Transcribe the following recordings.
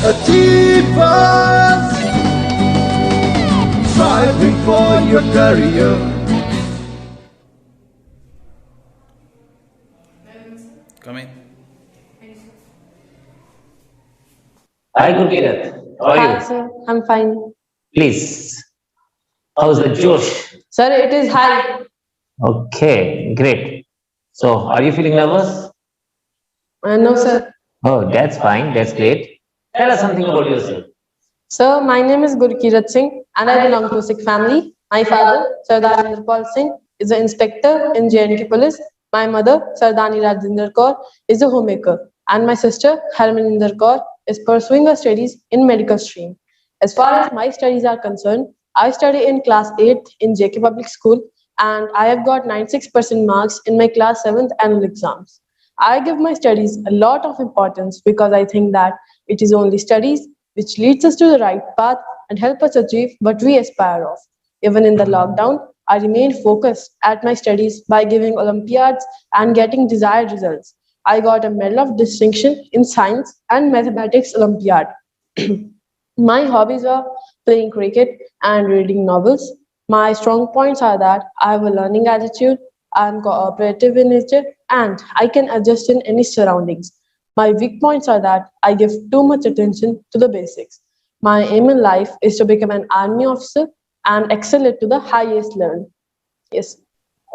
Achievers, striving for your career. Come in. Hi, Gurkirat. How are Hi, you? sir. I'm fine. Please, how's the Josh? Sir, it is high. Okay, great. So, are you feeling nervous? No, sir. Oh, that's fine. That's great. Tell us something about yourself. Sir, my name is Gurkirat Singh and I belong to a Sikh family. My father, Sardar Inderpal Singh, is an inspector in JNK Police. My mother, Sardani Rajinder Kaur, is a homemaker. And my sister, Harmaninder Kaur, is pursuing her studies in medical stream. As far as my studies are concerned, I study in class 8th in JK Public School and I have got 96% marks in my class 7th annual exams. I give my studies a lot of importance because I think that it is only studies which leads us to the right path and help us achieve what we aspire of. Even in the lockdown, I remained focused at my studies by giving Olympiads and getting desired results. I got a medal of distinction in science and mathematics Olympiad. My hobbies are playing cricket and reading novels. My strong points are that I have a learning attitude, I am cooperative in nature, and I can adjust in any surroundings. My weak points are that I give too much attention to the basics. My aim in life is to become an army officer and excel it to the highest level. Yes.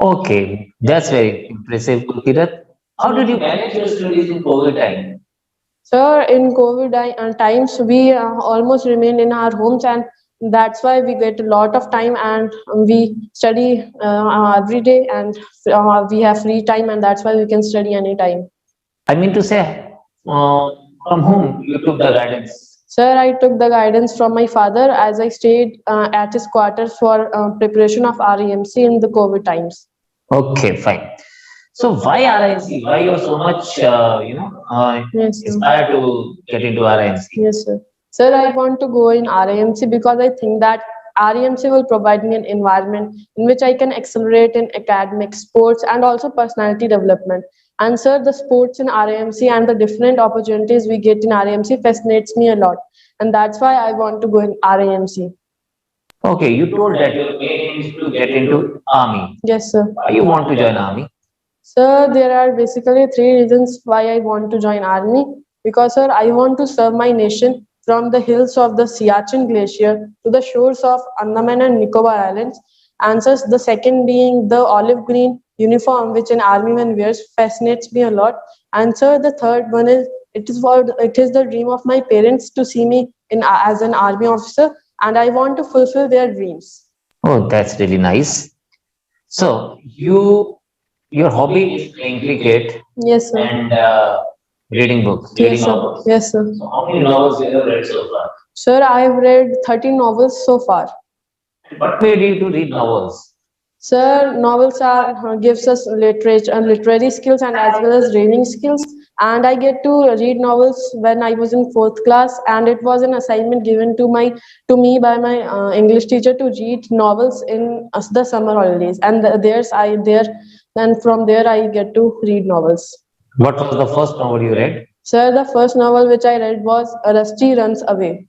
Okay, that's very impressive, Gurkirat. How did you manage your studies in COVID time? Sir, in COVID times, we almost remain in our homes, and that's why we get a lot of time and we study every day, and we have free time, and that's why we can study anytime. I mean to say, from whom you took the guidance? Sir, I took the guidance from my father as I stayed at his quarters for preparation of REMC in the COVID times. Okay, fine. So, why RIMC? Why you're so much, Yes, sir. inspired to get into RIMC? Yes, sir. Sir, I want to go in RAMC because I think that RAMC will provide me an environment in which I can accelerate in academic, sports, and also personality development. And sir, the sports in RAMC and the different opportunities we get in RAMC fascinates me a lot. And that's why I want to go in RAMC. Okay, you told that your main aim is to get into army. Yes, sir. Why you want to join army? Sir, there are basically three reasons why I want to join army. Because, sir, I want to serve my nation from the hills of the Siachen Glacier to the shores of Andaman and Nicobar Islands. And sir, the second being the olive green uniform which an army man wears fascinates me a lot. And sir, the third one is it is the dream of my parents to see me in as an army officer, and I want to fulfill their dreams. Oh, that's really nice. So, your hobby is playing cricket Yes, sir. and reading books, Yes, reading sir. novels. Yes, sir. So, how many novels you have read so far? Sir, I have read 13 novels so far. What made you to read novels? Sir, novels are gives us literature and literary skills and as well as reading skills. And I get to read novels when I was in fourth class, and it was an assignment given to me by my English teacher to read novels in the summer holidays. And then from there I get to read novels. What was the first novel you read? Sir, the first novel which I read was Rusty Runs Away.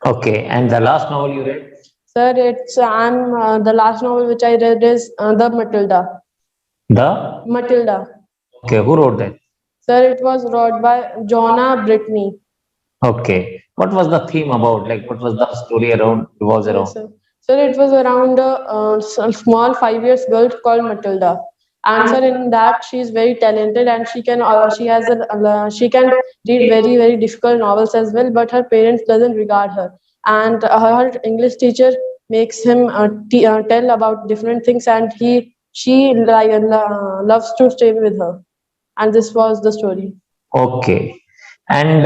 Okay, and the last novel you read? Sir, it's I'm the last novel which I read is the Matilda. The Matilda. okay, who wrote that? Sir, it was wrote by Jonna Brittany. Okay, what was the theme about? Like, what was the story around? Revolves around? Yes, sir. Sir, it was around a small 5 years girl called Matilda. And sir, in that she is very talented and she can read very difficult novels as well. But her parents doesn't regard her, and her English teacher makes him tell about different things, and she loves to stay with her. And this was the story. Okay, and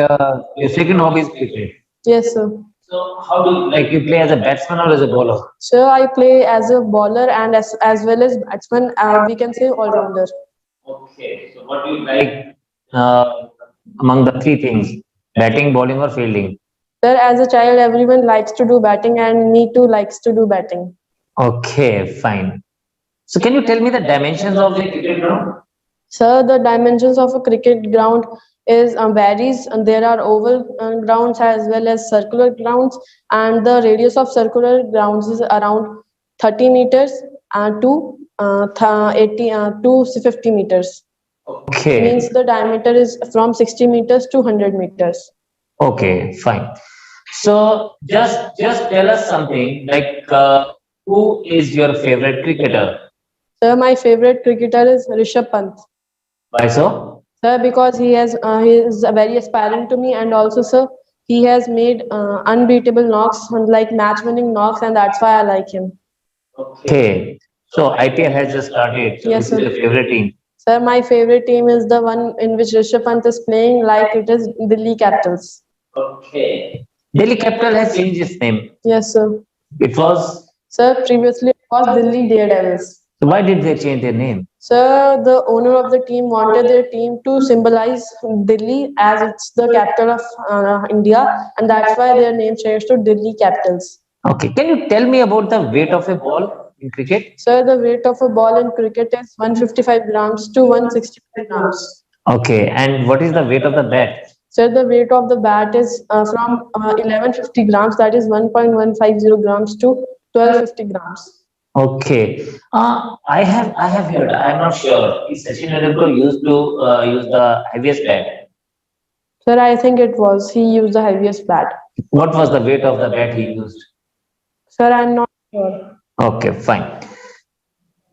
your second hobby is cricket. Yes, sir. So, how do you like you play as a batsman or as a bowler? So I play as a bowler and as well as batsman. We can say all rounder. Okay, so what do you like among the three things? Batting, bowling, or fielding? Sir, as a child, everyone likes to do batting, and me too likes to do batting. Okay, fine. So, can you tell me the dimensions of the cricket ground? Sir, the dimensions of a cricket ground is varies, and there are oval grounds as well as circular grounds, and the radius of circular grounds is around 30 meters to 80 to 50 meters. Okay. Means the diameter is from 60 meters to 100 meters. Okay, fine. So just tell us something like who is your favorite cricketer? Sir, my favorite cricketer is Rishabh Pant. Why so? Sir, because he is very aspiring to me, and also, sir, he has made unbeatable knocks, like match-winning knocks, and that's why I like him. Okay. So IPL has just started. So Yes, which is sir. your favorite team? Sir, my favorite team is the one in which Rishabh Pant is playing, like it is Delhi Capitals. Okay. Delhi Capital has changed its name. Yes, sir. It was. Sir, previously it was Delhi Daredevils. So why did they change their name? Sir, the owner of the team wanted their team to symbolize Delhi as it's the capital of India, and that's why their name changed to Delhi Capitals. Okay. Can you tell me about the weight of a ball in cricket? Sir, the weight of a ball in cricket is 155 grams to 165 grams. Okay. And what is the weight of the bat? Sir, the weight of the bat is from 1150 grams, that is 1.150 grams to 1250 grams. Okay. I have heard. I'm not sure. Is Sachin Tendulkar used to use the heaviest bat? Sir, I think it was. He used the heaviest bat. What was the weight of the bat he used? Sir, I'm not sure. Okay, fine.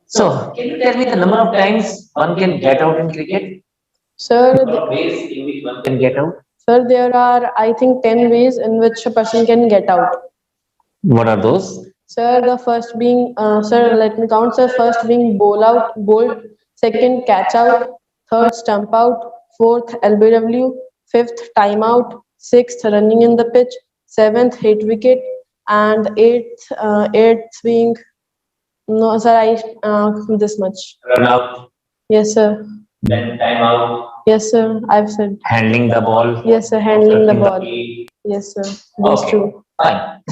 So, can you tell me the number of times one can get out in cricket? Sir, Or ways in which one can get out? sir, there are, I think, 10 ways in which a person can get out. What are those? Sir, the first being, sir, let me count, sir. First being bowl out, bold. Second, catch out. Third, stump out. Fourth, LBW. Fifth, time out. Sixth, running in the pitch. Seventh, hit wicket. And eighth being, no, sir, this much. Run out, Yes, sir. then time out, Yes, sir. I've said. handling the ball. Yes, sir. Handling the circling ball. field. Yes, sir. That's Okay. true. Fine.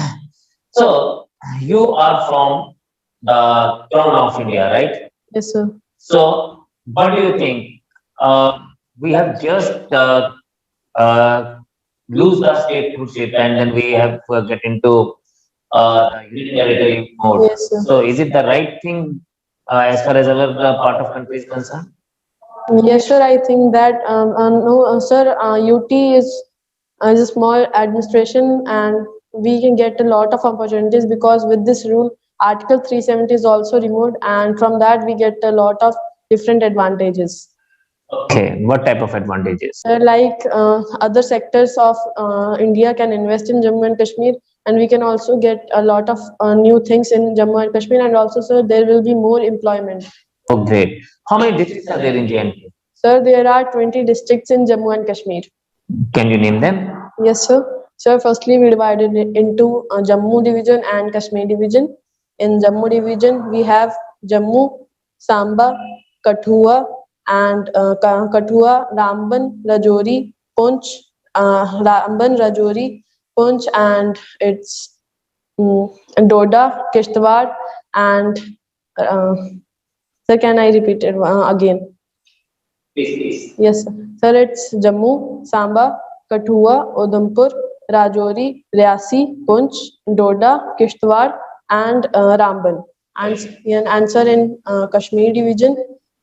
So, you are from the crown of India, right? Yes, sir. So, what do you think? We have just lose the statehoodship and then we have get into union territory mode. Yes, sir. So, is it the right thing as far as our part of country is concerned? Yes, sir. I think that no, sir. UT is a small administration, and we can get a lot of opportunities because with this rule, Article 370 is also removed, and from that we get a lot of different advantages. Okay, what type of advantages? Like other sectors of India can invest in Jammu and Kashmir, and we can also get a lot of new things in Jammu and Kashmir, and also, sir, there will be more employment. Oh, great. How many districts are there in JNK? Sir, there are 20 districts in Jammu and Kashmir. Can you name them? Yes, sir. Sir, firstly, we divided it into Jammu division and Kashmir division. In Jammu division, we have Jammu, Samba, Kathua, and Kathua, Ramban, Rajouri, Poonch, Ramban, Rajouri, Poonch, and it's Doda, Kishtwar, and sir, can I repeat it again? Please. Yes, sir. Sir, it's Jammu, Samba, Kathua, Udhampur, Rajouri, Riasi, Poonch, Doda, Kishtwar, and Ramban. And sir, in Kashmir division,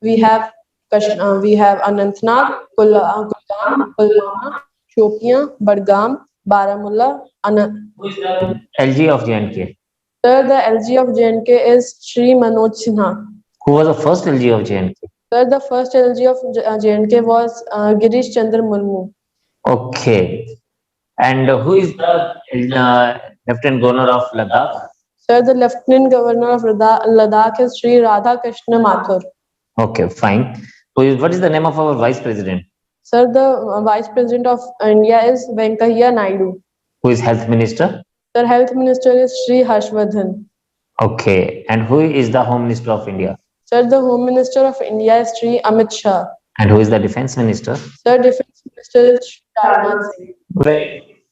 we have Anantnag, Kulgam, Pulwama, Shopian, Badgam, Baramulla, Who is the LG of JNK? Sir, the LG of JNK is Shri Manoj Sinha. Who was the first LG of JNK? Sir, the first LG of JNK was Girish Chandra Murmu. Okay. And who is the Lieutenant Governor of Ladakh? Sir, the Lieutenant Governor of Ladakh is Sri Radha Krishna Mathur. Okay, fine. What is the name of our Vice President? Sir, the Vice President of India is Venkaiah Naidu. Who is Health Minister? Sir, Health Minister is Sri Harshvardhan. Okay. And who is the Home Minister of India? Sir, the Home Minister of India is Sri Amit Shah. And who is the Defense Minister? Sir, Defense Minister is Sri Rajnath Singh. Great.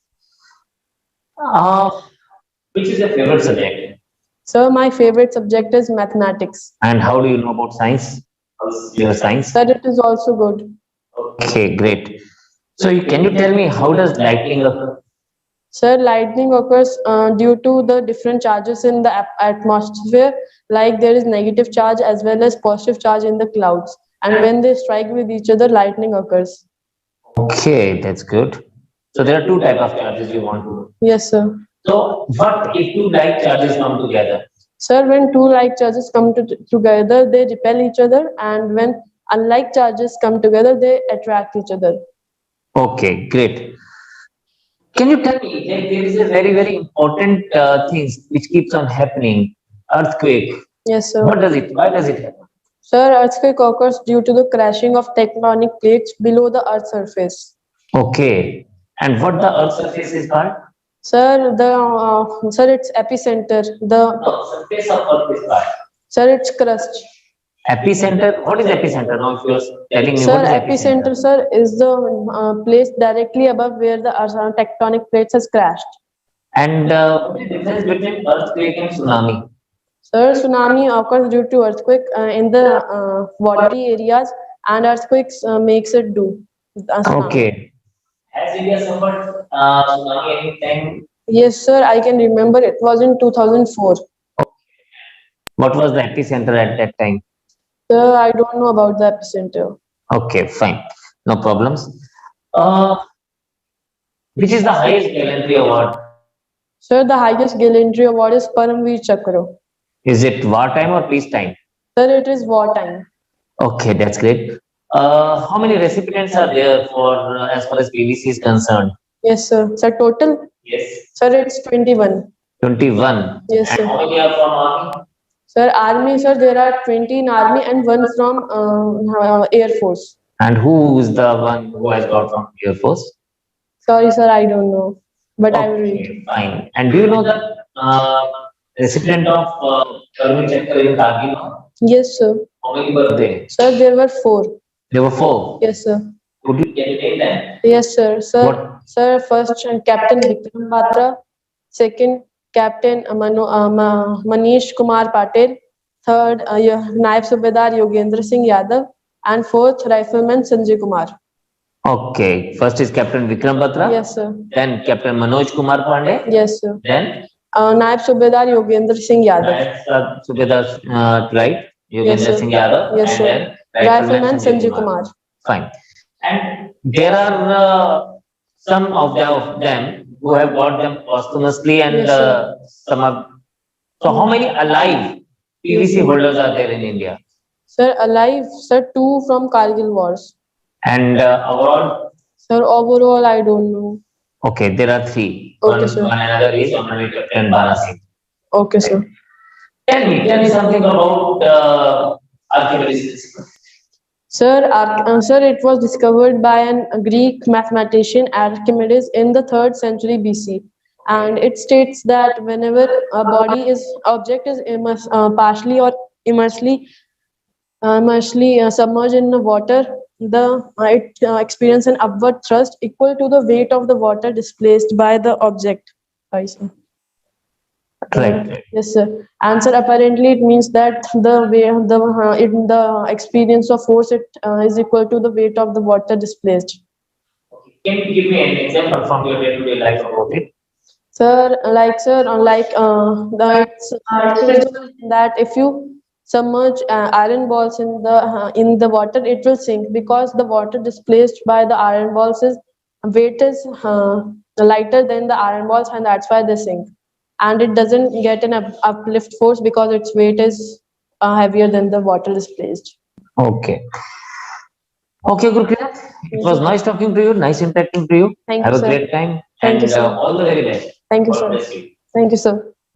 Which is your favorite subject? Sir, my favorite subject is mathematics. And how do you know about science? How's your science? Sir, it is also good. Okay, great. So can you tell me how does lightning occur? Sir, lightning occurs due to the different charges in the atmosphere, like there is negative charge as well as positive charge in the clouds. And when they strike with each other, lightning occurs. Okay, that's good. So there are two type of charges you want to. Yes, sir. So what if two like charges come together? Sir, when two like charges come together, they repel each other, and when unlike charges come together, they attract each other. Okay, great. Can you tell me, like, there is a very important things which keeps on happening, earthquake. Yes, sir. What does it? Why does it happen? Sir, earthquake occurs due to the crashing of tectonic plates below the Earth's surface. Okay, and what the Earth's surface is called? Sir, sir, it's epicenter. No, surface of Earth is called. Sir, it's crust. Epicenter. What is epicenter? Now, if you are telling me, Sir, what is epicenter, sir, is the place directly above where the tectonic plates has crashed. And what is the difference between earthquake and tsunami? Sir, tsunami occurs due to earthquake in the watery areas, and earthquakes makes it do. Tsunami. Okay. Has India suffered tsunami any time? Yes, sir, I can remember it was in 2004. What was the epicenter at that time? Sir, I don't know about the epicenter. Okay, fine. No problems. Which is the highest gallantry award? Sir, the highest gallantry award is Paramveer Chakra. Is it wartime or peacetime? Sir, it is wartime. Okay, that's great. How many recipients are there for as far as PVC is concerned? Yes, sir. Sir, total? Yes. Sir, it's 21. 21. Yes, And sir. how many are from army? Sir, army, sir, there are 20 in army and one from Air Force. And who is the one who has got from Air Force? Sorry, sir, I don't know. But I will read. Okay, fine. And do you know the recipient of Paramveer Chakra in Kargil? Yes, sir. How many were they? Sir, there were 4. There were 4. Yes, sir. Could you name them? Yes, sir. Sir, What? sir, first Captain Vikram Batra, second Captain Manish Kumar Patel, third Naib Subedar Yogendra Singh Yadav, and fourth Rifleman Sanjay Kumar. Okay. First is Captain Vikram Batra. Yes, sir. Then Captain Manoj Kumar Pandey. Yes, sir. Then Naib Subedar Yogendra Singh Yadav. Subedar, right? Yes, Yogendra sir. Singh Yadav. Yes, And sir. then Rifleman Sanjay Kumar. Fine. And there are some of them who have got them posthumously, and Yes, sir. some of. So, how many alive PVC holders are there in India? Sir, alive, sir, 2 from Kargil Wars. And overall, Sir, overall, I don't know. okay, there are 3. Okay, sir. One another is Honorary Captain Bana Singh. Okay, sir. Tell me something about Archimedes. Sir, sir, it was discovered by a Greek mathematician Archimedes in the 3rd century BC, and it states that whenever a object is partially or immersely submerged in the water, it experiences an upward thrust equal to the weight of the water displaced by the object. Sorry, sir. Right. Yes, sir. Answer, apparently it means that the experience of force is equal to the weight of the water displaced. Can you give me an example from your day-to-day life about it? Sir, that if you submerge iron balls in the water, it will sink because the water displaced by the iron balls weight is lighter than the iron balls, and that's why they sink. And it doesn't get an uplift force because its weight is heavier than the water displaced. Okay. Okay, Gurpreet. It was nice talking to you, nice interacting to you. Thank Have you, a sir. great time. Thank you, And sir. all the very best. Thank you, God sir. bless you. Thank you, sir.